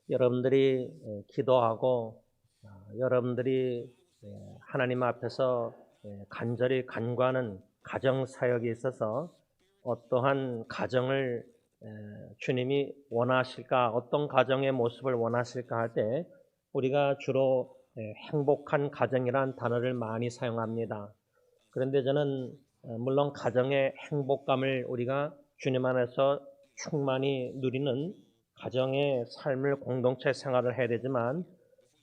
여러분들이 기도하고 여러분들이 하나님 앞에서 간절히 간구하는 가정 사역에 있어서 어떠한 가정을 주님이 원하실까, 어떤 가정의 모습을 원하실까 할 때 우리가 주로 행복한 가정이란 단어를 많이 사용합니다. 그런데 저는 물론 가정의 행복감을 우리가 주님 안에서 충만히 누리는 가정의 삶을 공동체 생활을 해야 되지만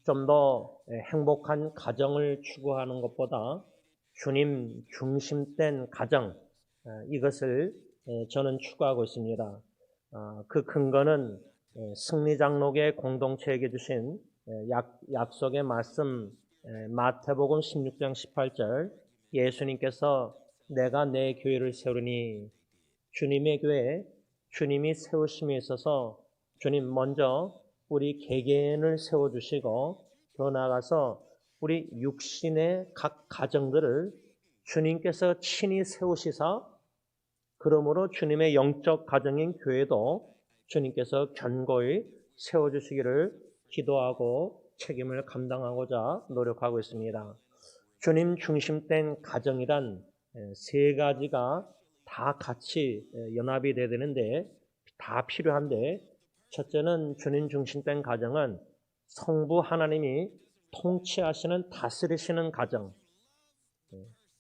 좀 더 행복한 가정을 추구하는 것보다 주님 중심된 가정, 이것을 저는 추구하고 있습니다. 그 근거는 승리장로교회 공동체에게 주신 약속의 말씀, 마태복음 16장 18절, 예수님께서 내가 내 교회를 세우리니, 주님의 교회, 주님이 세우심에 있어서 주님 먼저 우리 개개인을 세워주시고 더 나아가서 우리 육신의 각 가정들을 주님께서 친히 세우시사, 그러므로 주님의 영적 가정인 교회도 주님께서 견고히 세워주시기를 기도하고 책임을 감당하고자 노력하고 있습니다. 주님 중심된 가정이란 세 가지가 다 같이 연합이 돼야 되는데, 다 필요한데, 첫째는 주님 중심된 가정은 성부 하나님이 통치하시는, 다스리시는 가정,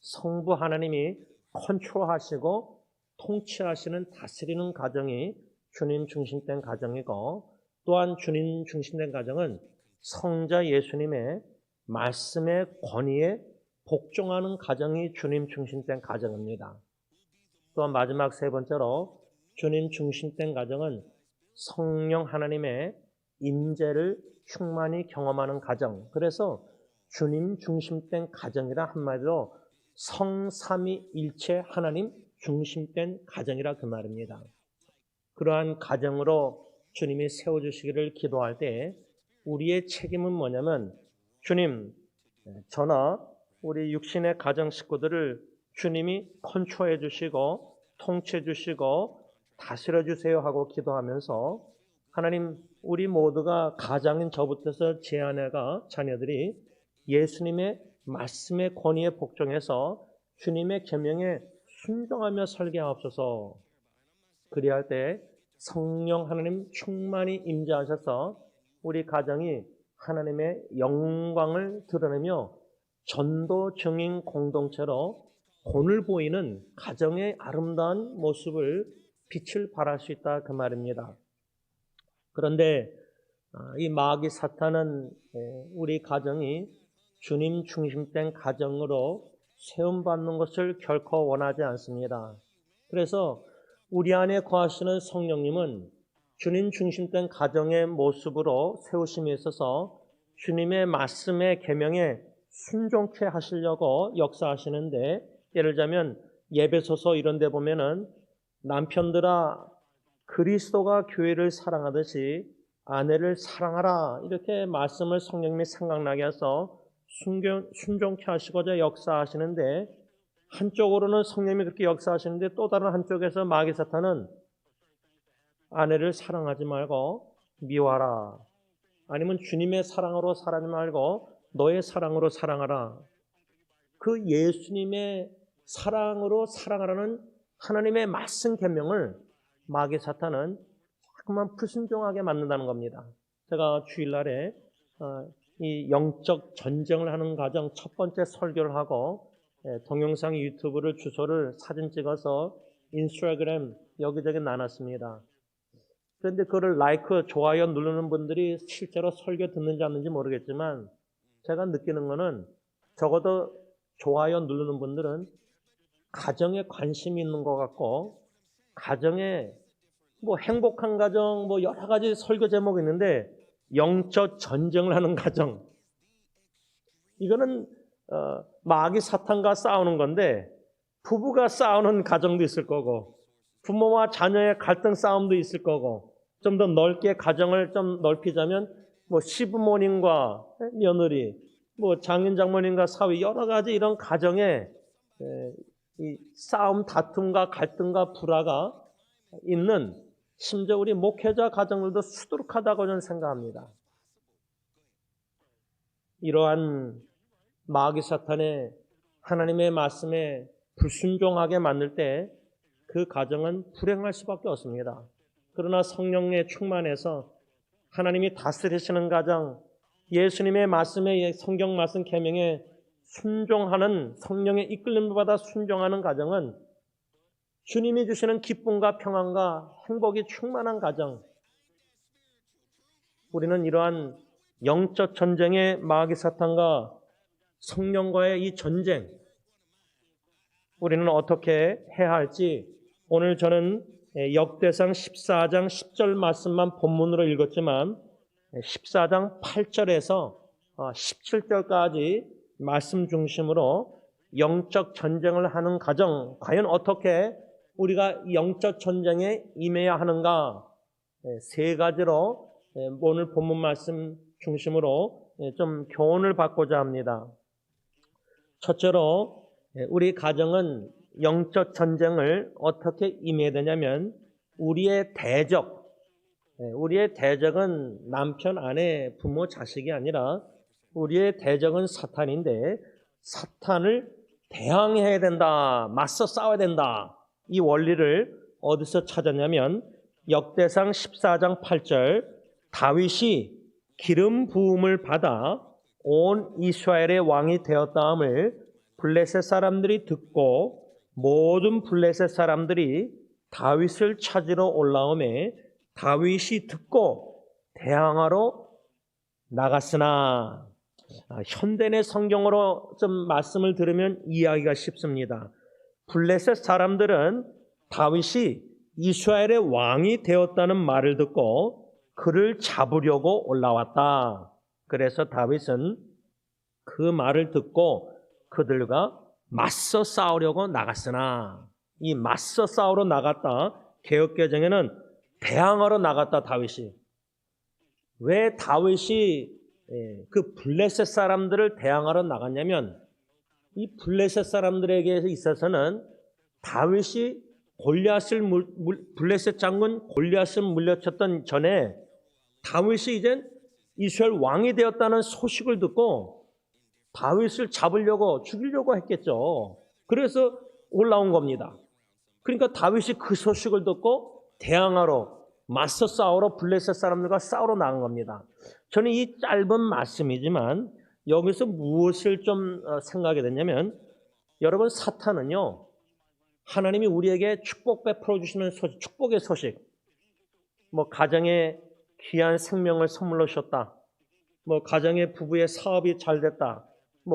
성부 하나님이 컨트롤하시고 통치하시는, 다스리는 가정이 주님 중심된 가정이고, 또한 주님 중심된 가정은 성자 예수님의 말씀의 권위에 복종하는 가정이 주님 중심된 가정입니다. 또한 마지막 세 번째로 주님 중심된 가정은 성령 하나님의 임재를 충만히 경험하는 가정. 그래서 주님 중심된 가정이라 한마디로 성삼위일체 하나님 중심된 가정이라 그 말입니다. 그러한 가정으로 주님이 세워주시기를 기도할 때 우리의 책임은 뭐냐면, 주님, 저나 우리 육신의 가정 식구들을 주님이 컨트롤해 주시고 통치해 주시고 다스려 주세요 하고 기도하면서, 하나님, 우리 모두가 가장인 저부터서 제 아내가 자녀들이 예수님의 말씀의 권위에 복종해서 주님의 계명에 순종하며 설계하옵소서. 그리할 때 성령 하나님 충만히 임재하셔서 우리 가정이 하나님의 영광을 드러내며 전도 증인 공동체로 본을 보이는 가정의 아름다운 모습을 빛을 발할 수 있다 그 말입니다. 그런데 이 마귀 사탄은 우리 가정이 주님 중심된 가정으로 세움받는 것을 결코 원하지 않습니다. 그래서 우리 안에 거하시는 성령님은 주님 중심된 가정의 모습으로 세우심에 있어서 주님의 말씀의 계명에 순종케 하시려고 역사하시는데, 예를 들자면 예배소서 이런 데 보면은 남편들아 그리스도가 교회를 사랑하듯이 아내를 사랑하라, 이렇게 말씀을 성령님이 생각나게 해서 순종케 하시고자 역사하시는데, 한쪽으로는 성령님이 그렇게 역사하시는데 또 다른 한쪽에서 마귀 사탄은 아내를 사랑하지 말고 미워하라, 아니면 주님의 사랑으로 살아지 말고 너의 사랑으로 사랑하라. 그 예수님의 사랑으로 사랑하라는 하나님의 말씀 계명을 마귀 사탄은 자꾸만 불순종하게 만든다는 겁니다. 제가 주일날에 이 영적 전쟁을 하는 과정 첫 번째 설교를 하고 동영상 유튜브를 주소를 사진 찍어서 인스타그램 여기저기 나눴습니다. 그런데 그거를 라이크, 좋아요 누르는 분들이 실제로 설교 듣는지 안 듣는지 모르겠지만, 제가 느끼는 거는 적어도 좋아요 누르는 분들은 가정에 관심이 있는 것 같고, 가정에 뭐 행복한 가정, 뭐 여러 가지 설교 제목이 있는데 영적 전쟁을 하는 가정, 이거는 마귀 사탄과 싸우는 건데, 부부가 싸우는 가정도 있을 거고 부모와 자녀의 갈등 싸움도 있을 거고, 좀 더 넓게 가정을 좀 넓히자면 뭐 시부모님과 며느리, 뭐 장인 장모님과 사위, 여러 가지 이런 가정에 이 싸움, 다툼과 갈등과 불화가 있는 심지어 우리 목회자 가정들도 수두룩하다고 저는 생각합니다. 이러한 마귀 사탄의 하나님의 말씀에 불순종하게 만들 때 그 가정은 불행할 수밖에 없습니다. 그러나 성령의 충만해서 하나님이 다스리시는 가정, 예수님의 말씀에 성경 말씀 계명에 순종하는 성령의 이끌림을 받아 순종하는 가정은 주님이 주시는 기쁨과 평안과 행복이 충만한 가정. 우리는 이러한 영적 전쟁의 마귀 사탄과 성령과의 이 전쟁, 우리는 어떻게 해야 할지 오늘 저는 역대상 14장 10절 말씀만 본문으로 읽었지만 14장 8절에서 17절까지 말씀 중심으로 영적 전쟁을 하는 가정, 과연 어떻게 우리가 영적 전쟁에 임해야 하는가, 세 가지로 오늘 본문 말씀 중심으로 좀 교훈을 받고자 합니다. 첫째로 우리 가정은 영적 전쟁을 어떻게 임해야 되냐면 우리의 대적은 남편, 아내, 부모, 자식이 아니라 우리의 대적은 사탄인데 사탄을 대항해야 된다, 맞서 싸워야 된다. 이 원리를 어디서 찾았냐면 역대상 14장 8절 다윗이 기름 부음을 받아 온 이스라엘의 왕이 되었다함을 블레셋 사람들이 듣고 모든 블레셋 사람들이 다윗을 찾으러 올라오매 다윗이 듣고 대항하러 나갔으나, 현대의 성경으로 좀 말씀을 들으면 이해하기가 쉽습니다. 블레셋 사람들은 다윗이 이스라엘의 왕이 되었다는 말을 듣고 그를 잡으려고 올라왔다. 그래서 다윗은 그 말을 듣고 그들과 맞서 싸우려고 나갔으나, 이 맞서 싸우러 나갔다, 개역개정에는 대항하러 나갔다 다윗이. 왜 다윗이 그 블레셋 사람들을 대항하러 나갔냐면 이 블레셋 사람들에게 있어서는 다윗이 블레셋 장군 골리앗을 물리쳤던 전에 다윗이 이제 이스라엘 왕이 되었다는 소식을 듣고 다윗을 잡으려고 죽이려고 했겠죠. 그래서 올라온 겁니다. 그러니까 다윗이 그 소식을 듣고 대항하러 맞서 싸우러 블레셋 사람들과 싸우러 나간 겁니다. 저는 이 짧은 말씀이지만 여기서 무엇을 좀 생각하게 됐냐면, 여러분, 사탄은요 하나님이 우리에게 축복 베풀어 주시는 소식, 축복의 소식, 가정에 귀한 생명을 선물로 주셨다, 가정의 부부의 사업이 잘 됐다,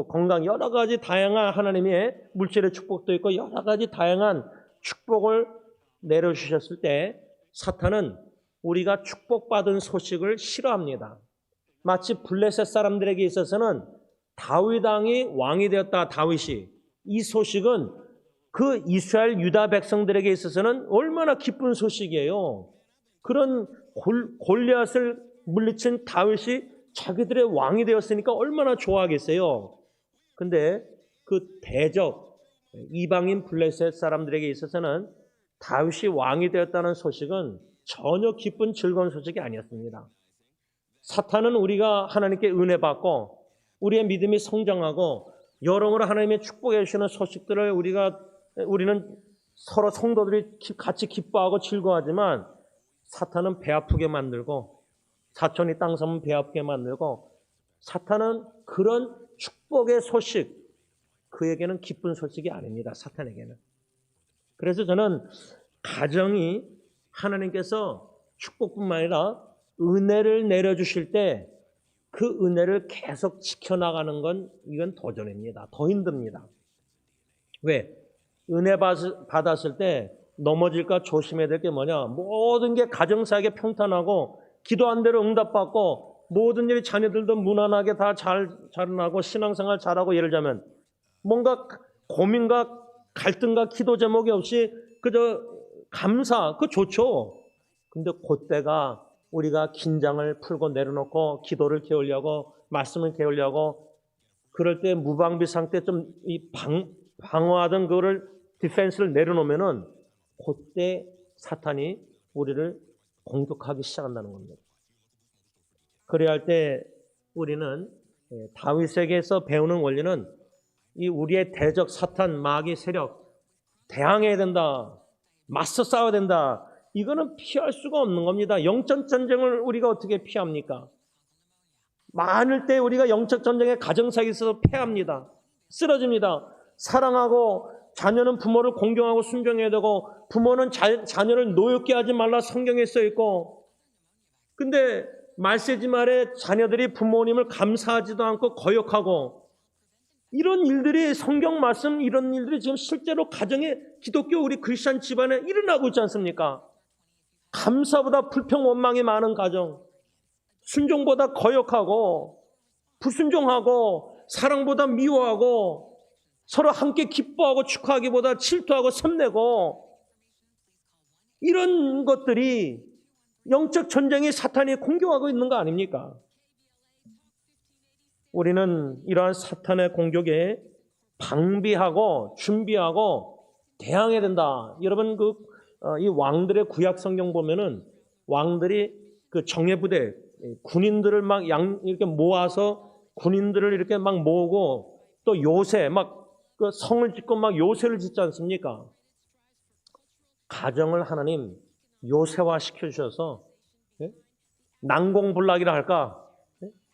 건강, 여러 가지 다양한 하나님의 물질의 축복도 있고 여러 가지 다양한 축복을 내려주셨을 때 사탄은 우리가 축복받은 소식을 싫어합니다. 마치 블레셋 사람들에게 있어서는 다윗 왕이 왕이 되었다, 다윗이. 이 소식은 그 이스라엘 유다 백성들에게 있어서는 얼마나 기쁜 소식이에요. 그런 골리앗을 물리친 다윗이 자기들의 왕이 되었으니까 얼마나 좋아하겠어요. 근데 그 대적 이방인 블레셋 사람들에게 있어서는 다윗이 왕이 되었다는 소식은 전혀 기쁜 즐거운 소식이 아니었습니다. 사탄은 우리가 하나님께 은혜 받고 우리의 믿음이 성장하고 여러모로 하나님의 축복해 주시는 소식들을 우리는 서로 성도들이 같이 기뻐하고 즐거워하지만 사탄은 배 아프게 만들고, 사촌이 땅 사면 배 아프게 만들고, 사탄은 그런 축복의 소식, 그에게는 기쁜 소식이 아닙니다. 사탄에게는. 그래서 저는 가정이 하나님께서 축복뿐만 아니라 은혜를 내려주실 때 그 은혜를 계속 지켜나가는 건 이건 도전입니다. 더 힘듭니다. 왜? 은혜 받았을 때 넘어질까 조심해야 될 게 뭐냐? 모든 게 가정사에게 평탄하고 기도한 대로 응답받고 모든 일이 자녀들도 무난하게 다 자라나고 신앙생활 잘하고, 예를 들자면 뭔가 고민과 갈등과 기도 제목이 없이 그저 감사, 그거 좋죠. 근데 그때가 우리가 긴장을 풀고 내려놓고 기도를 깨우려고, 말씀을 깨우려고, 그럴 때 무방비 상태 좀 방어하던 그거를 디펜스를 내려놓으면은 그때 사탄이 우리를 공격하기 시작한다는 겁니다. 그래야 할 때 우리는 다윗에게서 배우는 원리는 이 우리의 대적 사탄 마귀 세력 대항해야 된다. 맞서 싸워야 된다. 이거는 피할 수가 없는 겁니다. 영적 전쟁을 우리가 어떻게 피합니까? 많을 때 우리가 영적 전쟁에 가정사에 있어서 패합니다. 쓰러집니다. 사랑하고 자녀는 부모를 공경하고 순종해야 되고 부모는 자녀를 노엽게 하지 말라 성경에 써 있고, 근데 말세지 말에 자녀들이 부모님을 감사하지도 않고 거역하고, 이런 일들이 성경 말씀 이런 일들이 지금 실제로 가정에 기독교 우리 크리스천 집안에 일어나고 있지 않습니까? 감사보다 불평 원망이 많은 가정, 순종보다 거역하고 불순종하고 사랑보다 미워하고 서로 함께 기뻐하고 축하하기보다 질투하고 샘내고, 이런 것들이 영적 전쟁이 사탄이 공격하고 있는 거 아닙니까? 우리는 이러한 사탄의 공격에 방비하고 준비하고 대항해야 된다. 여러분 이 왕들의 구약 성경 보면은 왕들이 그 정예부대 군인들을 막 이렇게 모아서 군인들을 이렇게 막 모으고 또 요새 막 그 성을 짓고 막 요새를 짓지 않습니까? 가정을 하나님 요새화 시켜주셔서 난공불락이라 할까?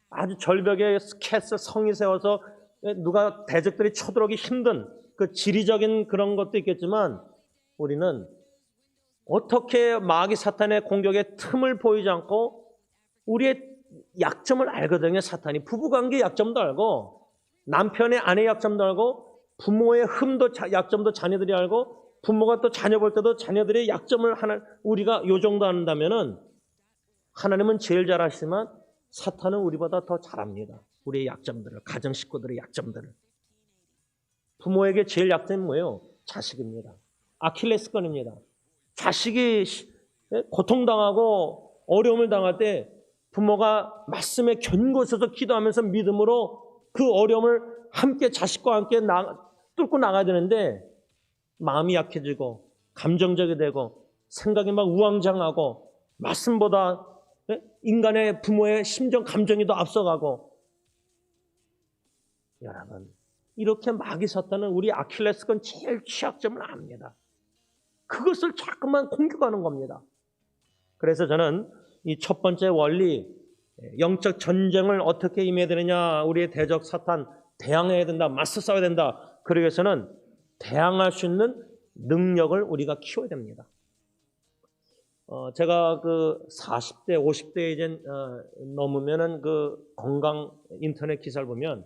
아주 절벽에 스케스 성이 세워서 누가 대적들이 쳐들어오기 힘든 그 지리적인 그런 것도 있겠지만, 우리는 어떻게 마귀 사탄의 공격에 틈을 보이지 않고 우리의 약점을 알거든요. 사탄이 부부관계 약점도 알고 남편의 아내 약점도 알고 부모의 흠도 약점도 자녀들이 알고 부모가 또 자녀 볼 때도 자녀들의 약점을 우리가 요 정도 안다면은, 하나님은 제일 잘 아시지만 사탄은 우리보다 더 잘합니다. 우리의 약점들을, 가정 식구들의 약점들을. 부모에게 제일 약점이 뭐예요? 자식입니다. 아킬레스건입니다. 자식이 고통당하고 어려움을 당할 때 부모가 말씀에 견고해서 기도하면서 믿음으로 그 어려움을 함께 자식과 함께 뚫고 나가야 되는데, 마음이 약해지고 감정적이 되고 생각이 막 우왕좌왕하고 말씀보다 인간의 부모의 심정 감정이 더 앞서가고, 여러분 이렇게 마귀 사탄은 우리 아킬레스건 제일 취약점을 압니다. 그것을 자꾸만 공격하는 겁니다. 그래서 저는 이 첫 번째 원리, 영적 전쟁을 어떻게 임해야 되느냐, 우리의 대적 사탄 대항해야 된다, 맞서 싸워야 된다. 그러기 위해서는 대항할 수 있는 능력을 우리가 키워야 됩니다. 제가 그 40대, 50대 이제 넘으면은 그 건강 인터넷 기사를 보면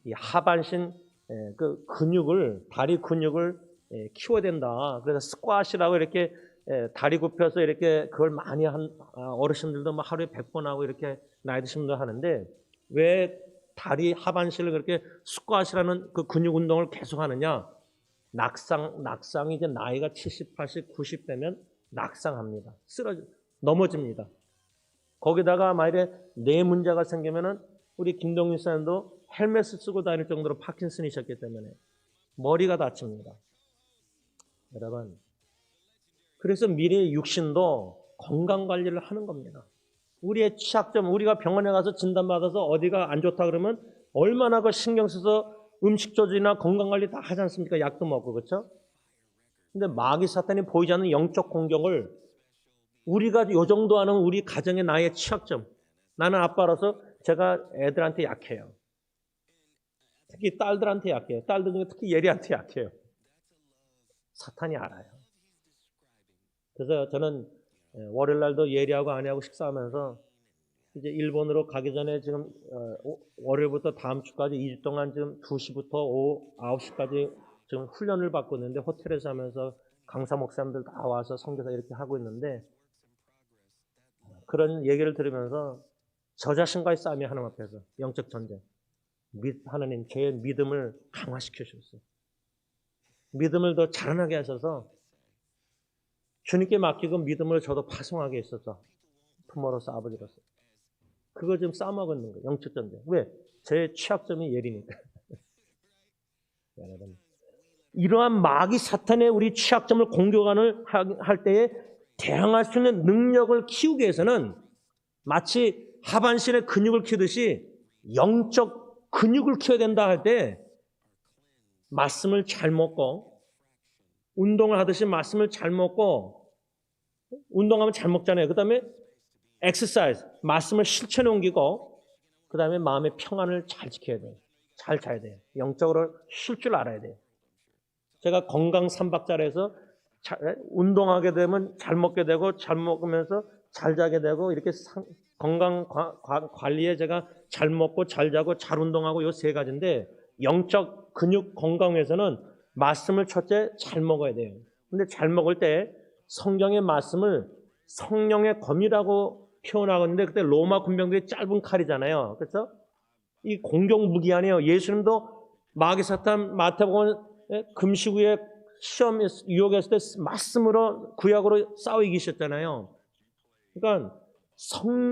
이 하반신 그 근육을, 다리 근육을 키워야 된다. 그래서 스쿼시라고 이렇게 다리 굽혀서 이렇게 그걸 많이 한 어르신들도 막 하루에 100번 하고 이렇게 나이 드신 분들 하는데, 왜 다리 하반신을 그렇게 스쿼시라는 그 근육 운동을 계속 하느냐? 낙상이 이제 나이가 70, 80, 90 되면 낙상합니다. 넘어집니다. 거기다가 만약에 뇌 문제가 생기면은 우리 김동윤 사님도 헬멧을 쓰고 다닐 정도로 파킨슨이셨기 때문에 머리가 다칩니다. 여러분, 그래서 미래의 육신도 건강관리를 하는 겁니다. 우리의 취약점, 우리가 병원에 가서 진단받아서 어디가 안 좋다 그러면 얼마나 그 신경 써서 음식 조절이나 건강관리 다 하지 않습니까? 약도 먹고, 그렇죠? 근데 마귀 사탄이 보이지 않는 영적 공격을 우리가 요 정도 하는 우리 가정의 나의 취약점, 나는 아빠라서 제가 애들한테 약해요. 특히 딸들한테 약해요. 딸들 중에 특히 예리한테 약해요. 사탄이 알아요. 그래서 저는 월요일 날도 예리하고 아내하고 식사하면서 이제 일본으로 가기 전에 지금 월요일부터 다음 주까지 2주 동안 지금 2시부터 오후 9시까지 지금 훈련을 받고 있는데, 호텔에서 하면서 강사 목사님들 다 와서 선교사 이렇게 하고 있는데, 그런 얘기를 들으면서 저 자신과의 싸움이 하나님 앞에서 영적 전쟁. 하나님 저의 믿음을 강화시켜 주셨어요. 믿음을 더 자라나게 하셔서 주님께 맡기고 믿음을 저도 파송하게 했어서 부모로서 아버지로서 그거 지금 싸움하고 있는 거예요. 영적 전쟁. 왜? 제 취약점이 예리니까. 여러분, 이러한 마귀 사탄의 우리 취약점을 공격하는 할 때에 대항할 수 있는 능력을 키우기 위해서는 마치 하반신의 근육을 키우듯이 영적 근육을 키워야 된다 할 때 말씀을 잘 먹고, 운동을 하듯이 말씀을 잘 먹고, 운동하면 잘 먹잖아요. 그 다음에 엑서사이즈, 말씀을 실천에 옮기고, 그 다음에 마음의 평안을 잘 지켜야 돼요. 잘 자야 돼요. 영적으로 쉴 줄 알아야 돼요. 제가 건강 삼박자에서 운동하게 되면 잘 먹게 되고, 잘 먹으면서 잘 자게 되고, 이렇게 건강 관리에 제가 잘 먹고 잘 자고 잘 운동하고 요 세 가지인데, 영적 근육 건강에서는 말씀을 첫째 잘 먹어야 돼요. 근데 잘 먹을 때 성경의 말씀을 성령의 검이라고 표현하는데, 그때 로마 군병들이 짧은 칼이잖아요. 그래서 이 공격 무기 아니에요. 예수님도 마귀 사탄 마태복음 금식 후에 시험 유혹했을 때 말씀으로 구약으로 싸워 이기셨잖아요. 그러니까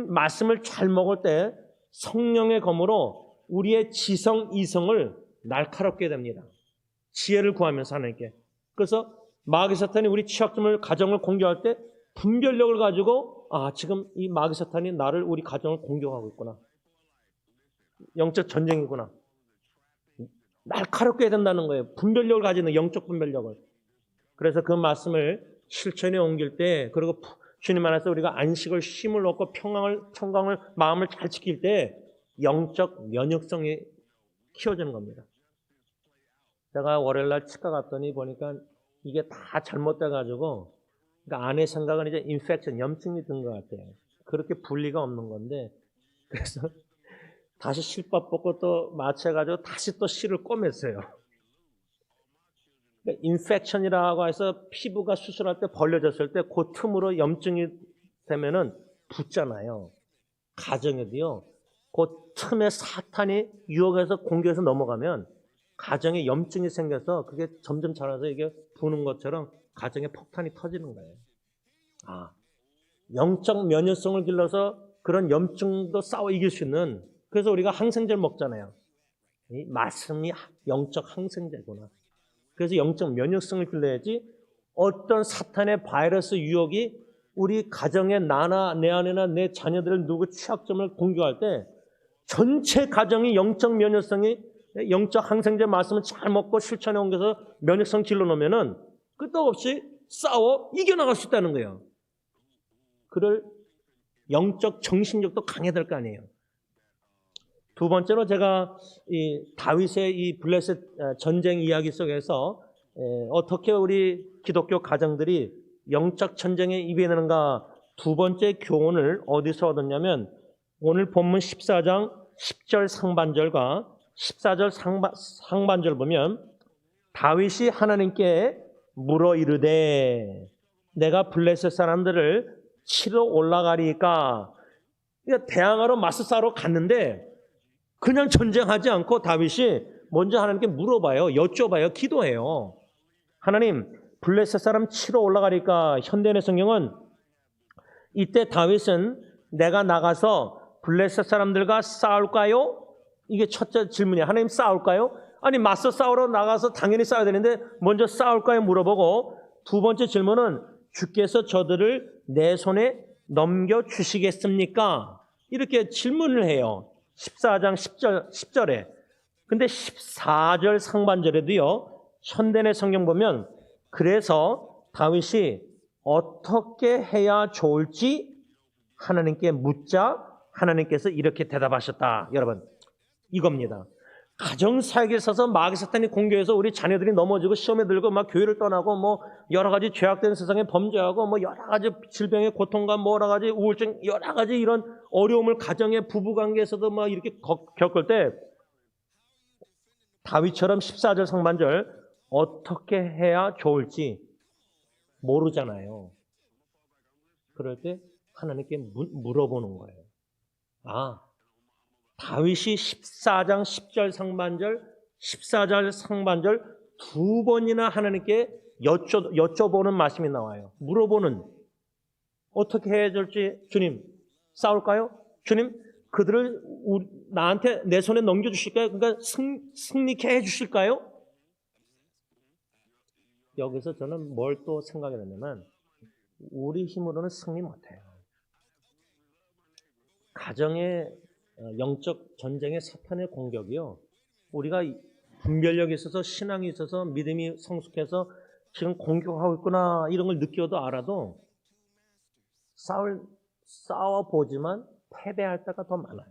말씀을 잘 먹을 때 성령의 검으로 우리의 지성 이성을 날카롭게 됩니다. 지혜를 구하면서 하나님께. 그래서 마귀 사탄이 우리 취약점을 가정을 공격할 때 분별력을 가지고 지금 이 마귀 사탄이 나를 우리 가정을 공격하고 있구나. 영적 전쟁이구나. 날카롭게 해야 된다는 거예요. 분별력을 가지는 영적 분별력을. 그래서 그 말씀을 실천에 옮길 때, 그리고 주님 안에서 우리가 안식을 쉼을 얻고 평강을 마음을 잘 지킬 때 영적 면역성이 키워지는 겁니다. 제가 월요일날 치과 갔더니 보니까 이게 다 잘못돼가지고, 그러니까 안의 생각은 이제 인펙션, 염증이 든 것 같아요. 그렇게 분리가 없는 건데, 그래서 다시 실밥 벗고 또 마취해가지고 다시 또 실을 꼬맸어요. 그러니까 인펙션이라고 해서 피부가 수술할 때 벌려졌을 때 그 틈으로 염증이 되면은 붓잖아요. 가정에도요. 그 틈에 사탄이 유혹해서 공격해서 넘어가면 가정에 염증이 생겨서 그게 점점 자라서 이게 부는 것처럼 가정에 폭탄이 터지는 거예요. 영적 면역성을 길러서 그런 염증도 싸워 이길 수 있는, 그래서 우리가 항생제를 먹잖아요. 이 말씀이 영적 항생제구나. 그래서 영적 면역성을 길러야지 어떤 사탄의 바이러스 유혹이 우리 가정에 나나 내 아내나 내 자녀들을 누구 취약점을 공격할 때 전체 가정이 영적 면역성이, 영적 항생제 말씀을 잘 먹고 실천에 옮겨서 면역성 길러놓으면은 끄떡없이 싸워 이겨나갈 수 있다는 거예요. 그럴 영적 정신력도 강해야 될 거 아니에요. 두 번째로 제가 이 다윗의 이 블레셋 전쟁 이야기 속에서 어떻게 우리 기독교 가정들이 영적 전쟁에 임하는가, 두 번째 교훈을 어디서 얻었냐면 오늘 본문 14장 10절 상반절과 14절 상반절 보면 다윗이 하나님께 물어 이르되 내가 블레셋 사람들을 치러 올라가리까. 그러니까 대항하러 맞서 싸러 갔는데 그냥 전쟁하지 않고 다윗이 먼저 하나님께 물어봐요. 여쭤봐요. 기도해요. 하나님, 블레셋 사람 치러 올라가리까. 현대인의 성경은 이때 다윗은 내가 나가서 블레셋 사람들과 싸울까요? 이게 첫째 질문이에요. 하나님 싸울까요? 아니 맞서 싸우러 나가서 당연히 싸워야 되는데 먼저 싸울까요? 물어보고, 두 번째 질문은 주께서 저들을 내 손에 넘겨주시겠습니까? 이렇게 질문을 해요. 14장 10절에. 근데 14절 상반절에도요. 현대의 성경 보면 그래서 다윗이 어떻게 해야 좋을지 하나님께 묻자 하나님께서 이렇게 대답하셨다. 여러분, 이겁니다. 가정사역에 있어서 마귀 사탄이 공격해서 우리 자녀들이 넘어지고 시험에 들고 막 교회를 떠나고 뭐 여러 가지 죄악된 세상에 범죄하고 뭐 여러 가지 질병의 고통과 뭐 여러 가지 우울증, 여러 가지 이런 어려움을 가정의 부부관계에서도 막 이렇게 겪을 때 다윗처럼 14절 상반절 어떻게 해야 좋을지 모르잖아요. 그럴 때 하나님께 물어보는 거예요. 다윗이 14장 10절 상반절, 14절 상반절 두 번이나 하나님께 여쭤보는 말씀이 나와요. 물어보는. 어떻게 해야 될지. 주님, 싸울까요? 주님, 그들을 나한테 내 손에 넘겨주실까요? 그러니까 승리케 해주실까요? 여기서 저는 뭘 또 생각이 났냐면 우리 힘으로는 승리 못해요. 가정의 영적 전쟁의 사탄의 공격이요. 우리가 분별력이 있어서 신앙이 있어서 믿음이 성숙해서 지금 공격하고 있구나 이런 걸 느껴도 알아도 싸워보지만 패배할 때가 더 많아요.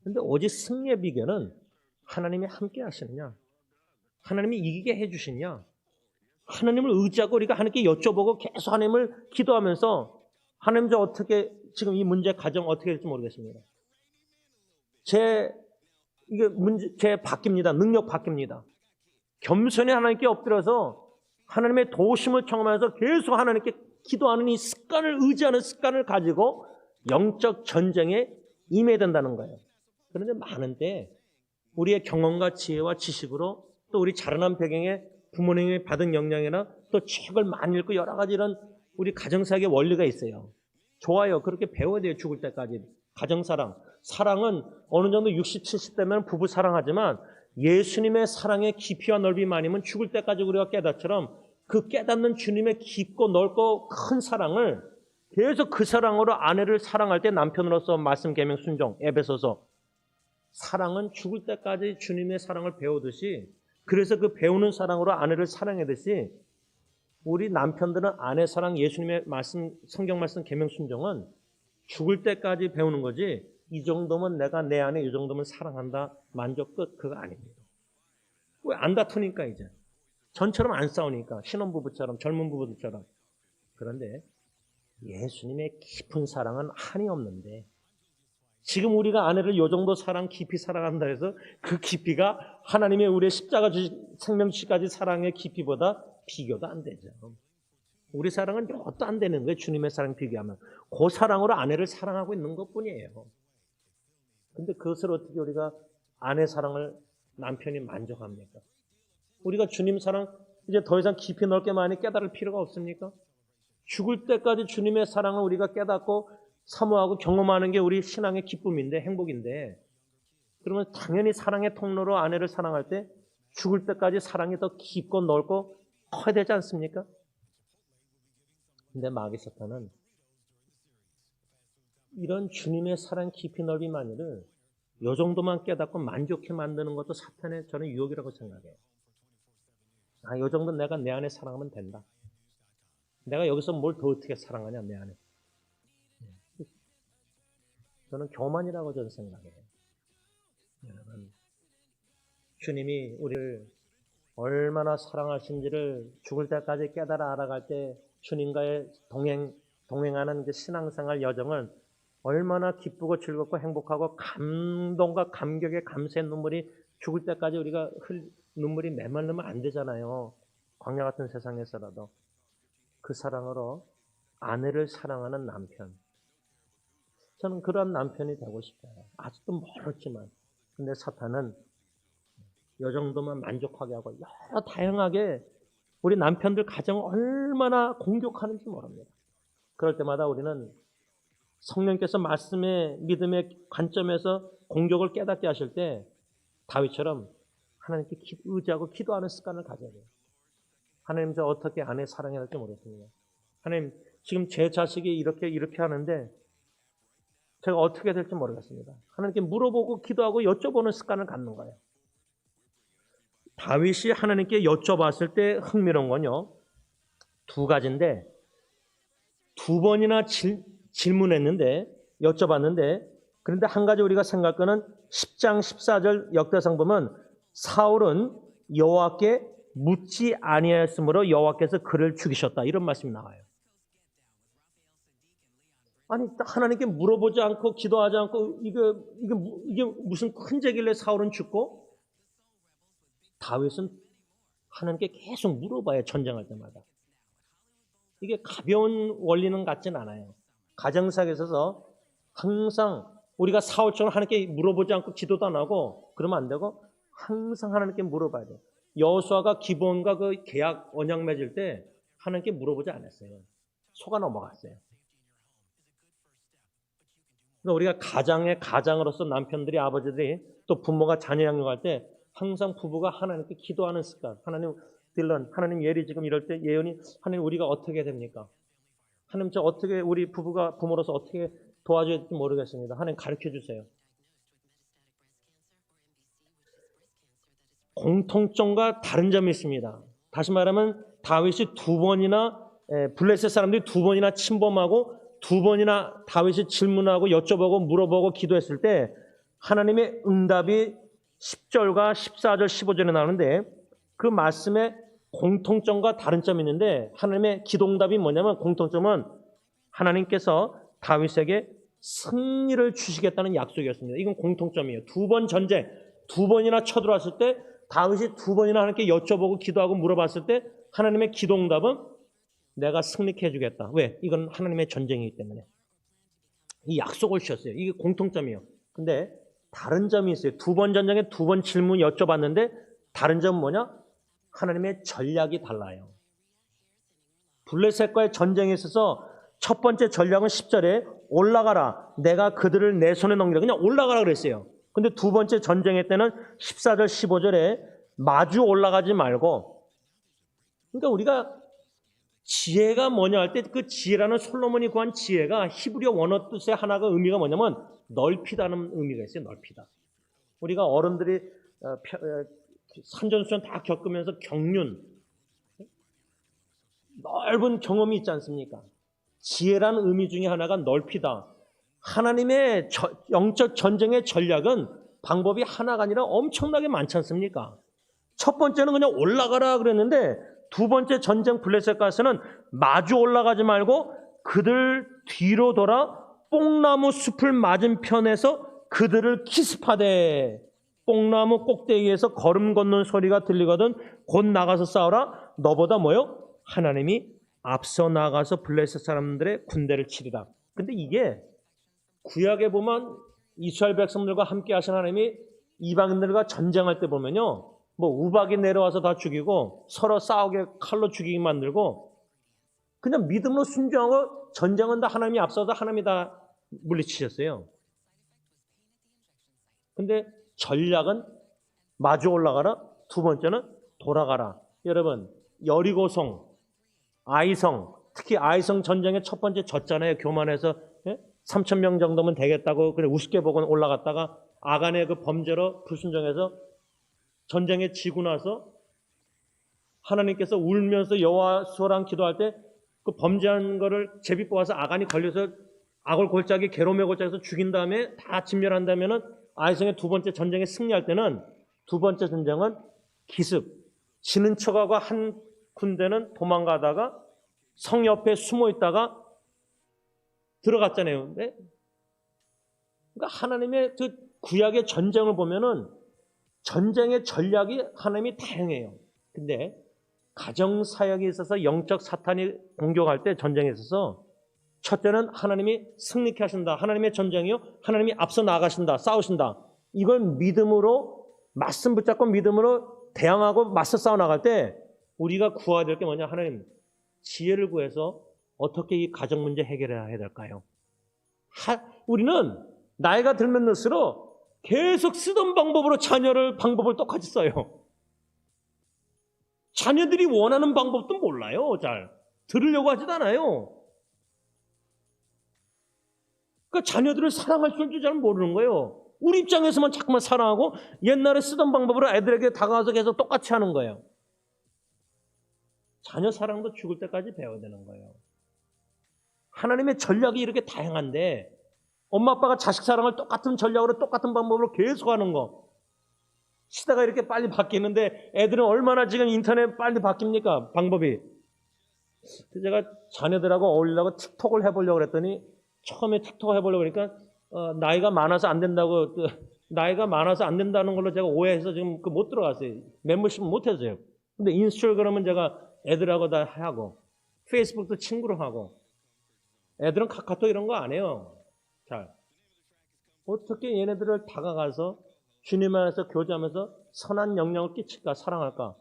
그런데 오직 승리의 비결은 하나님이 함께 하시느냐, 하나님이 이기게 해주시냐, 하나님을 의지하고 우리가 하나님께 여쭤보고 계속 하나님을 기도하면서 하나님 저 어떻게 지금 이 문제 가정 어떻게 될지 모르겠습니다. 제 바뀝니다. 능력 바뀝니다. 겸손히 하나님께 엎드려서 하나님의 도우심을 청하면서 계속 하나님께 기도하는 이 습관을 의지하는 습관을 가지고 영적 전쟁에 임해야 된다는 거예요. 그런데 많은데 우리의 경험과 지혜와 지식으로 또 우리 자라난 배경에 부모님이 받은 영향이나 또 책을 많이 읽고 여러 가지 이런 우리 가정사역의 원리가 있어요. 좋아요. 그렇게 배워야 돼요. 죽을 때까지. 가정사랑. 사랑은 어느 정도 60, 70 되면 부부 사랑하지만 예수님의 사랑의 깊이와 넓이만이면 죽을 때까지 우리가 깨닫처럼 그 깨닫는 주님의 깊고 넓고 큰 사랑을 계속 그 사랑으로 아내를 사랑할 때 남편으로서 말씀 계명 순종 에베소서 사랑은 죽을 때까지 주님의 사랑을 배우듯이 그래서 그 배우는 사랑으로 아내를 사랑하듯이 우리 남편들은 아내 사랑 예수님의 말씀 성경 말씀 계명 순종은 죽을 때까지 배우는 거지 이 정도면 내가 내 아내 이 정도면 사랑한다 만족 끝 그거 아닙니다. 왜 안 다투니까 이제 전처럼 안 싸우니까 신혼부부처럼 젊은 부부들처럼. 그런데 예수님의 깊은 사랑은 한이 없는데 지금 우리가 아내를 이 정도 사랑 깊이 사랑한다 해서 그 깊이가 하나님의 우리의 십자가 주신 생명치까지 사랑의 깊이보다 비교도 안 되죠. 우리 사랑은 몇도 안 되는 거예요. 주님의 사랑 비교하면. 그 사랑으로 아내를 사랑하고 있는 것뿐이에요. 근데 그것을 어떻게 우리가 아내 사랑을 남편이 만족합니까? 우리가 주님 사랑 이제 더 이상 깊이 넓게 많이 깨달을 필요가 없습니까? 죽을 때까지 주님의 사랑을 우리가 깨닫고 사모하고 경험하는 게 우리 신앙의 기쁨인데 행복인데 그러면 당연히 사랑의 통로로 아내를 사랑할 때 죽을 때까지 사랑이 더 깊고 넓고 커야 되지 않습니까? 근데 마귀 사탄은 이런 주님의 사랑 깊이 넓이만을 이 정도만 깨닫고 만족해 만드는 것도 사탄의 저는 유혹이라고 생각해요. 이 정도 내가 내 안에 사랑하면 된다. 내가 여기서 뭘 더 어떻게 사랑하냐 내 안에. 저는 교만이라고 저는 생각해요. 여러분, 주님이 우리를 얼마나 사랑하신지를 죽을 때까지 깨달아 알아갈 때 주님과의 동행하는 그 신앙생활 여정을 얼마나 기쁘고 즐겁고 행복하고 감동과 감격의 감사의 눈물이 죽을 때까지 우리가 눈물이 메말르면 안 되잖아요. 광야 같은 세상에서라도. 그 사랑으로 아내를 사랑하는 남편. 저는 그런 남편이 되고 싶어요. 아직도 멀었지만. 근데 사탄은 이 정도만 만족하게 하고 여러 다양하게 우리 남편들 가정을 얼마나 공격하는지 모릅니다. 그럴 때마다 우리는 성령께서 말씀의 믿음의 관점에서 공격을 깨닫게 하실 때 다윗처럼 하나님께 의지하고 기도하는 습관을 가져야 돼요. 하나님 저 어떻게 아내 사랑해야 할지 모르겠습니다. 하나님 지금 제 자식이 이렇게 하는데 제가 어떻게 될지 모르겠습니다. 하나님께 물어보고 기도하고 여쭤보는 습관을 갖는 거예요. 다윗이 하나님께 여쭤봤을 때 흥미로운 건요. 두 가지인데 두 번이나 질문했는데 여쭤봤는데 그런데 한 가지 우리가 생각하는 10장 14절 역대상 보면 사울은 여호와께 묻지 아니하였으므로 여호와께서 그를 죽이셨다 이런 말씀이 나와요. 아니 하나님께 물어보지 않고 기도하지 않고 이게 무슨 큰 죄길래 사울은 죽고 다윗은 하나님께 계속 물어봐요. 전쟁할 때마다. 이게 가벼운 원리는 같진 않아요. 가정사에 있어서 항상 우리가 사울처럼 하나님께 물어보지 않고 기도도 안 하고 그러면 안 되고 항상 하나님께 물어봐야 돼요. 여호수아가 기브온과 그 계약 언약 맺을 때 하나님께 물어보지 않았어요. 속아 넘어갔어요. 그러니까 우리가 가장으로서 남편들이 아버지들이 또 부모가 자녀 양육할 때 항상 부부가 하나님께 기도하는 습관. 하나님 예리 지금 이럴 때 예언이 하나님 우리가 어떻게 해야 됩니까? 하나님 저 어떻게 우리 부모로서 어떻게 도와줘야 될지 모르겠습니다. 하나님 가르쳐 주세요. 공통점과 다른 점이 있습니다. 다시 말하면 다윗이 두 번이나 블레셋 사람들이 두 번이나 침범하고 두 번이나 다윗이 질문하고 여쭤보고 물어보고 기도했을 때 하나님의 응답이 10절과 14절 15절에 나오는데 그 말씀에 공통점과 다른 점이 있는데 하나님의 기도응답이 뭐냐면 공통점은 하나님께서 다윗에게 승리를 주시겠다는 약속이었습니다. 이건 공통점이에요. 두 번 전쟁, 두 번이나 쳐들어왔을 때 다윗이 두 번이나 하나님께 여쭤보고 기도하고 물어봤을 때 하나님의 기도응답은 내가 승리케 해주겠다. 왜? 이건 하나님의 전쟁이기 때문에. 이 약속을 주셨어요. 이게 공통점이에요. 근데 다른 점이 있어요. 두 번 전쟁에 두 번 질문 여쭤봤는데 다른 점은 뭐냐? 하나님의 전략이 달라요. 블레셋과의 전쟁에 있어서 첫 번째 전략은 10절에 올라가라. 내가 그들을 내 손에 넘기라. 그냥 올라가라 그랬어요. 근데 두 번째 전쟁의 때는 14절 15절에 마주 올라가지 말고 그러니까 우리가 지혜가 뭐냐 할 때 그 지혜라는 솔로몬이 구한 지혜가 히브리어 원어 뜻의 하나가 의미가 뭐냐면 넓히다는 의미가 있어요. 넓히다. 우리가 어른들이 산전수전 다 겪으면서 경륜 넓은 경험이 있지 않습니까? 지혜라는 의미 중에 하나가 넓히다. 하나님의 영적 전쟁의 전략은 방법이 하나가 아니라 엄청나게 많지 않습니까? 첫 번째는 그냥 올라가라 그랬는데 두 번째 전쟁 블레셋 가서는 마주 올라가지 말고 그들 뒤로 돌아 뽕나무 숲을 맞은편에서 그들을 기습하되 뽕나무 꼭대기에서 걸음 걷는 소리가 들리거든 곧 나가서 싸우라. 너보다 뭐요? 하나님이 앞서 나가서 블레셋 사람들의 군대를 치리라. 근데 이게 구약에 보면 이스라엘 백성들과 함께 하신 하나님이 이방인들과 전쟁할 때 보면요. 뭐 우박이 내려와서 다 죽이고 서로 싸우게 칼로 죽이게 만들고 그냥 믿음으로 순종하고 전쟁은 다 하나님이 앞서서 하나님이 다 물리치셨어요. 근데 전략은 마주 올라가라. 두 번째는 돌아가라. 여러분 여리고성, 아이성 특히 아이성 전쟁의 첫 번째 졌잖아요. 교만해서 3,000명 정도면 되겠다고 그래 우습게 보고 올라갔다가 아간의 그 범죄로 불순종해서 전쟁에 지고 나서 하나님께서 울면서 여호와수아랑 기도할 때 그 범죄한 거를 제비 뽑아서 아간이 걸려서 악을 골짜기 게롬의 골짜기에서 죽인 다음에 다 진멸한 다음에는 아이성의 두 번째 전쟁에 승리할 때는 두 번째 전쟁은 기습 지는 척하고 한 군대는 도망가다가 성 옆에 숨어 있다가 들어갔잖아요. 근데 그러니까 하나님의 그 구약의 전쟁을 보면은 전쟁의 전략이 하나님이 다양해요. 근데 가정 사역에 있어서 영적 사탄이 공격할 때 전쟁에 있어서 첫째는 하나님이 승리케 하신다. 하나님의 전쟁이요. 하나님이 앞서 나가신다. 싸우신다. 이걸 믿음으로 말씀 붙잡고 믿음으로 대항하고 맞서 싸워 나갈 때 우리가 구해야 될 게 뭐냐? 하나님 지혜를 구해서 어떻게 이 가정 문제 해결해야 될까요? 우리는 나이가 들면 들수록 계속 쓰던 방법을 똑같이 써요. 자녀들이 원하는 방법도 몰라요. 잘 들으려고 하지도 않아요. 그러니까 자녀들을 사랑할 줄 잘 모르는 거예요. 우리 입장에서만 자꾸만 사랑하고 옛날에 쓰던 방법으로 애들에게 다가가서 계속 똑같이 하는 거예요. 자녀 사랑도 죽을 때까지 배워야 되는 거예요. 하나님의 전략이 이렇게 다양한데 엄마 아빠가 자식 사랑을 똑같은 전략으로 똑같은 방법으로 계속하는 거. 시대가 이렇게 빨리 바뀌는데 애들은 얼마나 지금 인터넷 빨리 바뀝니까? 방법이. 제가 자녀들하고 어울리려고 틱톡을 해보려고 그랬더니 처음에 틱톡 해보려고 그러니까 나이가 많아서 안 된다고 나이가 많아서 안 된다는 걸로 제가 오해해서 지금 못 들어갔어요. 멤버십 못 했어요. 근데 인스타그램은 제가 애들하고 다 하고 페이스북도 친구로 하고 애들은 카카오톡 이런 거 안 해요. 잘. 어떻게 얘네들을 다가가서 주님 안에서 교제하면서 선한 영향을 끼칠까 사랑할까.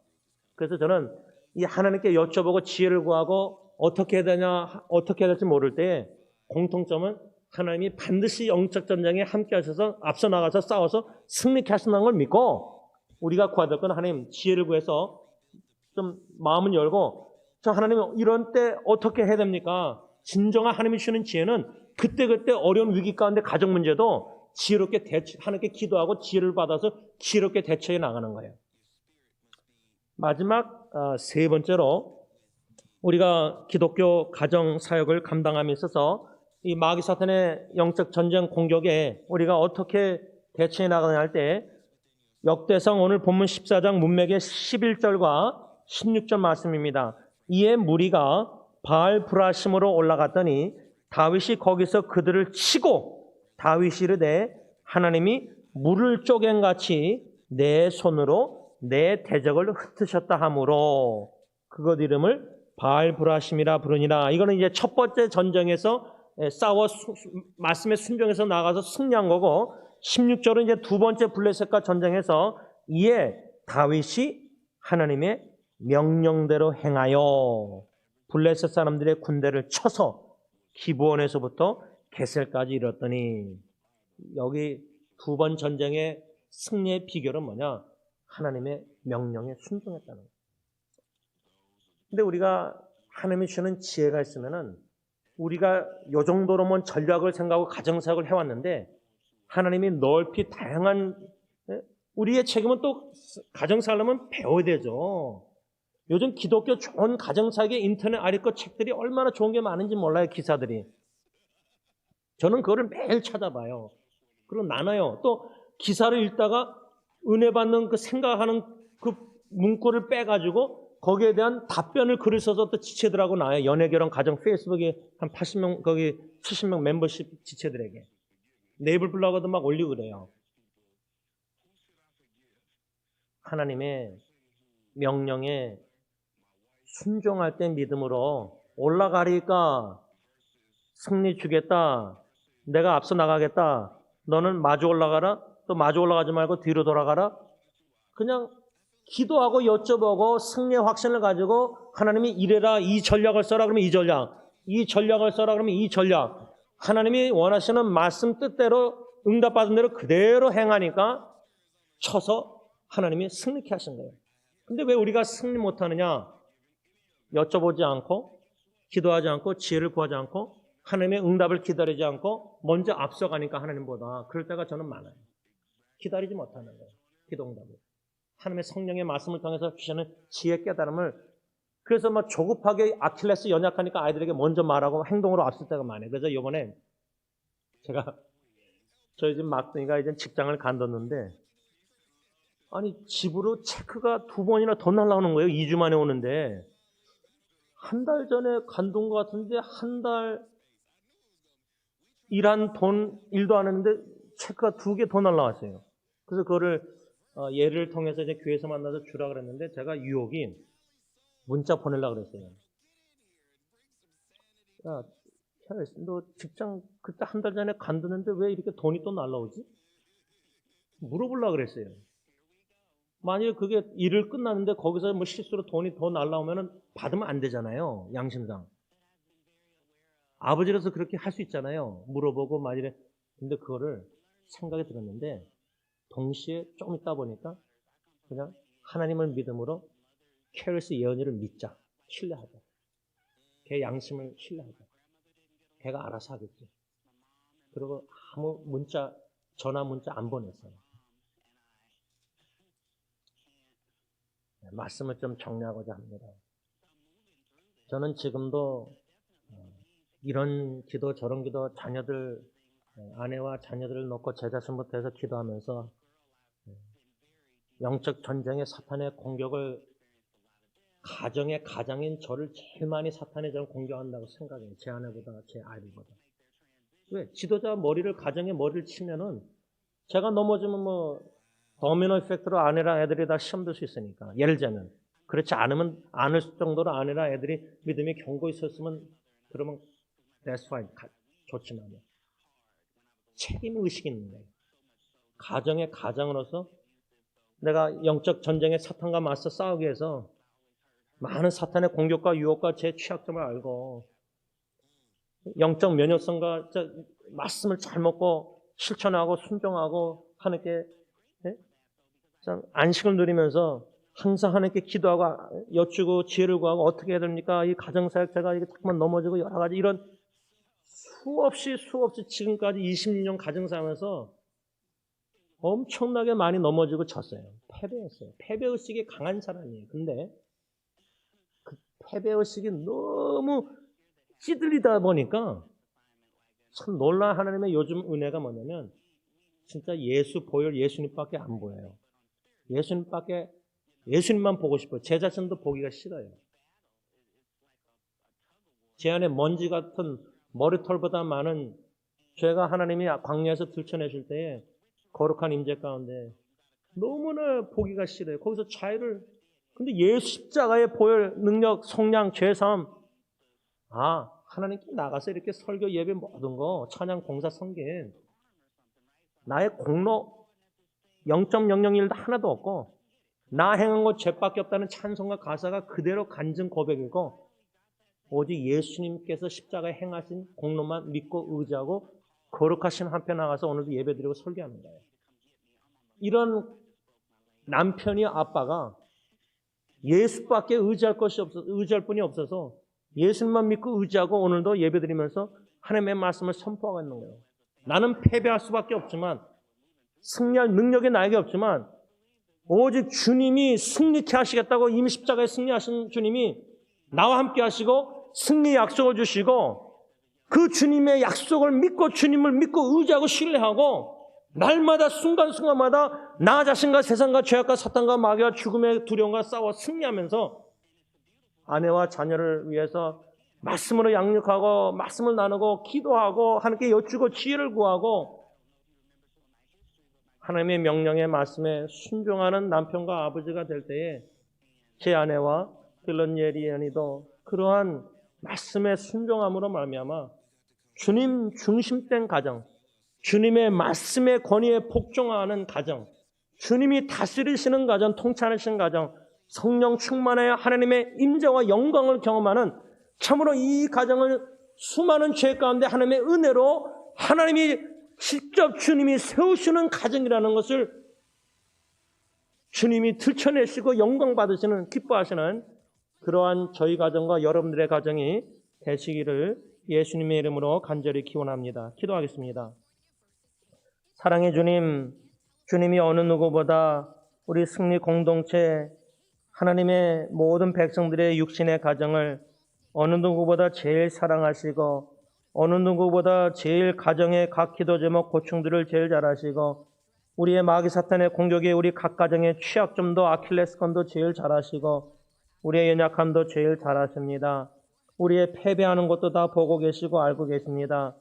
그래서 저는 이 하나님께 여쭤보고 지혜를 구하고 어떻게 해야 되냐 어떻게 해야 될지 모를 때 공통점은 하나님이 반드시 영적 전쟁에 함께 하셔서 앞서 나가서 싸워서 승리케 하신다는 걸 믿고 우리가 구해야 될 건 하나님 지혜를 구해서 좀 마음은 열고 저 하나님 이런 때 어떻게 해야 됩니까? 진정한 하나님이 주시는 지혜는 그때그때 어려운 위기 가운데 가정 문제도 지혜롭게 하나님께 기도하고 지혜를 받아서 지혜롭게 대처해 나가는 거예요. 마지막 세 번째로 우리가 기독교 가정 사역을 감당함에 있어서 이 마귀 사탄의 영적 전쟁 공격에 우리가 어떻게 대처해 나가느냐 할 때 역대상 오늘 본문 14장 문맥의 11절과 16절 말씀입니다. 이에 무리가 바알 브라심으로 올라갔더니 다윗이 거기서 그들을 치고 다윗이 이르되 하나님이 물을 쪼갠같이 내 손으로 내 대적을 흩으셨다 하므로 그것 이름을 바알 브라심이라 부르니라. 이거는 이제 첫 번째 전쟁에서 싸워 말씀에 순종해서 나가서 승리한 거고 16절은 이제 두 번째 블레셋과 전쟁에서 이에 다윗이 하나님의 명령대로 행하여 블레셋 사람들의 군대를 쳐서 기브온에서부터 게셀까지 이뤘더니 여기 두 번 전쟁의 승리의 비결은 뭐냐? 하나님의 명령에 순종했다는 거예요. 근데 우리가 하나님이 주시는 지혜가 있으면은 우리가 요 정도로만 전략을 생각하고 가정사역을 해왔는데 하나님이 넓히 다양한 우리의 책임은 또 가정사역하려면 배워야 되죠. 요즘 기독교 좋은 가정사역의 인터넷 아리거 책들이 얼마나 좋은 게 많은지 몰라요. 기사들이. 저는 그거를 매일 찾아봐요. 그리고 나눠요. 또 기사를 읽다가 은혜 받는 그 생각하는 그 문구를 빼가지고 거기에 대한 답변을 글을 써서 또 지체들하고 나와요. 연예결혼 가정 페이스북에 한 80명, 거기 70명 멤버십 지체들에게. 네이버 블로그도 막 올리고 그래요. 하나님의 명령에 순종할 때 믿음으로 올라가리까 승리 주겠다. 내가 앞서 나가겠다. 너는 마주 올라가라. 또 마주 올라가지 말고 뒤로 돌아가라. 그냥 기도하고 여쭤보고 승리의 확신을 가지고 하나님이 이래라 이 전략을 써라 그러면 이 전략, 이 전략을 써라 그러면 이 전략. 하나님이 원하시는 말씀 뜻대로 응답받은 대로 그대로 행하니까 쳐서 하나님이 승리케 하신 거예요. 근데 왜 우리가 승리 못하느냐? 여쭤보지 않고 기도하지 않고 지혜를 구하지 않고 하나님의 응답을 기다리지 않고 먼저 앞서가니까 하나님보다 그럴 때가 저는 많아요. 기다리지 못하는 거예요. 기도 응답을. 하나님의 성령의 말씀을 통해서 주시는 지혜 깨달음을 그래서 막 조급하게 아킬레스 연약하니까 아이들에게 먼저 말하고 행동으로 앞설 때가 많아요. 그래서 이번에 제가 저희 집 막둥이가 이제 직장을 간뒀는데 아니 집으로 체크가 2번이나 더 날라오는 거예요. 2주 만에 오는데 한 달 전에 간둔 것 같은데 한 달 일한 돈 일도 안 했는데 체크가 2개 더 날라왔어요. 그래서 그거를 예를 통해서 이제 교회에서 만나서 주라 그랬는데 제가 유혹이 문자 보내려고 그랬어요. 야, 너 직장 그때 한 달 전에 간두는데 왜 이렇게 돈이 또 날라오지? 물어보려고 그랬어요. 만약에 그게 일을 끝났는데 거기서 뭐 실수로 돈이 더 날라오면 받으면 안 되잖아요. 양심상. 아버지로서 그렇게 할 수 있잖아요. 물어보고 만일에. 근데 그거를 생각이 들었는데 동시에 좀 있다 보니까 그냥 하나님을 믿음으로 캐리스 예언이를 믿자. 신뢰하자. 걔 양심을 신뢰하자. 걔가 알아서 하겠지. 그리고 아무 문자, 전화 문자 안 보냈어요. 말씀을 좀 정리하고자 합니다. 저는 지금도 이런 기도 저런 기도 자녀들 아내와 자녀들을 놓고 제 자신부터 해서 기도하면서 영적 전쟁의 사탄의 공격을 가장인 저를 제일 많이 사탄이 저는 공격한다고 생각해요. 제 아내보다 제 아이보다. 왜? 지도자 머리를 가정의 머리를 치면은 제가 넘어지면 뭐 도미노 이펙트로 아내랑 애들이 다 시험 들 수 있으니까. 예를 들자면 그렇지 않으면 않을 정도로 아내랑 애들이 믿음이 견고 있었으면 그러면 that's fine. 좋지만 책임의식이 있는 거예요. 가정의 가장으로서 내가 영적 전쟁에 사탄과 맞서 싸우기 위해서 많은 사탄의 공격과 유혹과 제 취약점을 알고 영적 면역성과 말씀을 잘 먹고 실천하고 순종하고 하나님께 안식을 누리면서 항상 하나님께 기도하고 여쭈고 지혜를 구하고 어떻게 해야 됩니까? 이 가정사역자가 이게 자꾸만 넘어지고 여러 가지 이런 수없이 지금까지 20년 가정사하면서 엄청나게 많이 넘어지고 졌어요. 패배했어요. 패배의식이 강한 사람이에요. 근데 그 패배의식이 너무 찌들리다 보니까 참 놀라운 하나님의 요즘 은혜가 뭐냐면 진짜 예수 보혈 예수님밖에 안 보여요. 예수님만 보고 싶어요. 제 자신도 보기가 싫어요. 제 안에 먼지 같은 머리털보다 많은 죄가 하나님이 광야에서 들춰내실 때에 거룩한 임재 가운데 너무나 보기가 싫어요. 거기서 자유를, 근데 예수 십자가의 보혈 능력 성량 죄사함, 하나님께 나가서 이렇게 설교 예배 모든 거 찬양 봉사 섬긴 나의 공로 0.001도 하나도 없고 나 행한 것 죄밖에 없다는 찬송과 가사가 그대로 간증 고백이고 오직 예수님께서 십자가에 행하신 공로만 믿고 의지하고 거룩하신 한편 나가서 오늘도 예배드리고 설교하는 거예요. 이런 남편이 아빠가 예수밖에 의지할 분이 없어서 예수님만 믿고 의지하고 오늘도 예배드리면서 하나님의 말씀을 선포하고 있는 거예요. 나는 패배할 수밖에 없지만 승리할 능력이 나에게 없지만 오직 주님이 승리케 하시겠다고 이미 십자가에 승리하신 주님이 나와 함께 하시고 승리 약속을 주시고 그 주님의 약속을 믿고 주님을 믿고 의지하고 신뢰하고 날마다 순간순간마다 나 자신과 세상과 죄악과 사탄과 마귀와 죽음의 두려움과 싸워 승리하면서 아내와 자녀를 위해서 말씀으로 양육하고 말씀을 나누고 기도하고 하나님께 여쭈고 지혜를 구하고 하나님의 명령의 말씀에 순종하는 남편과 아버지가 될 때에 제 아내와 빌런 예리언이도 그러한 말씀의 순종함으로 말미암아 주님 중심된 가정, 주님의 말씀의 권위에 복종하는 가정, 주님이 다스리시는 가정, 통치하시는 가정, 성령 충만하여 하나님의 임재와 영광을 경험하는 참으로 이 가정을 수많은 죄 가운데 하나님의 은혜로 하나님이 직접 주님이 세우시는 가정이라는 것을 주님이 들춰내시고 영광 받으시는 기뻐하시는 그러한 저희 가정과 여러분들의 가정이 되시기를 예수님의 이름으로 간절히 기원합니다. 기도하겠습니다. 사랑의 주님, 주님이 어느 누구보다 우리 승리 공동체 하나님의 모든 백성들의 육신의 가정을 어느 누구보다 제일 사랑하시고 어느 누구보다 제일 가정의 각 기도 제목 고충들을 제일 잘 아시고 우리의 마귀 사탄의 공격에 우리 각 가정의 취약점도 아킬레스건도 제일 잘 아시고 우리의 연약함도 제일 잘 아십니다. 우리의 패배하는 것도 다 보고 계시고 알고 계십니다.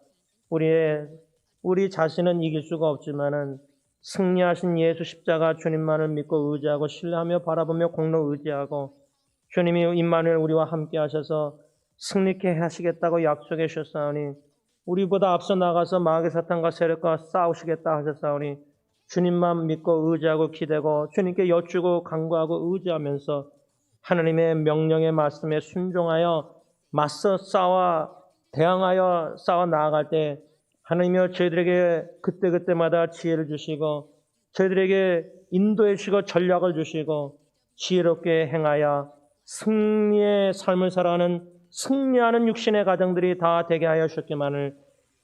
우리 자신은 이길 수가 없지만은 승리하신 예수 십자가 주님만을 믿고 의지하고 신뢰하며 바라보며 공로 의지하고 주님이 임마누엘 우리와 함께 하셔서 승리케 하시겠다고 약속해 주셨사오니 우리보다 앞서 나가서 마귀 사탄과 세력과 싸우시겠다 하셨사오니 주님만 믿고 의지하고 기대고 주님께 여쭈고 간구하고 의지하면서 하나님의 명령의 말씀에 순종하여 맞서 대항하여 싸워 나아갈 때 하나님이여 저희들에게 그때그때마다 지혜를 주시고 저희들에게 인도해 주시고 전략을 주시고 지혜롭게 행하여 승리의 삶을 살아가는 승리하는 육신의 가정들이 다 되게 하여 주셨기만을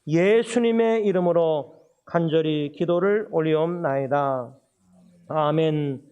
예수님의 이름으로 간절히 기도를 올리옵나이다. 아멘.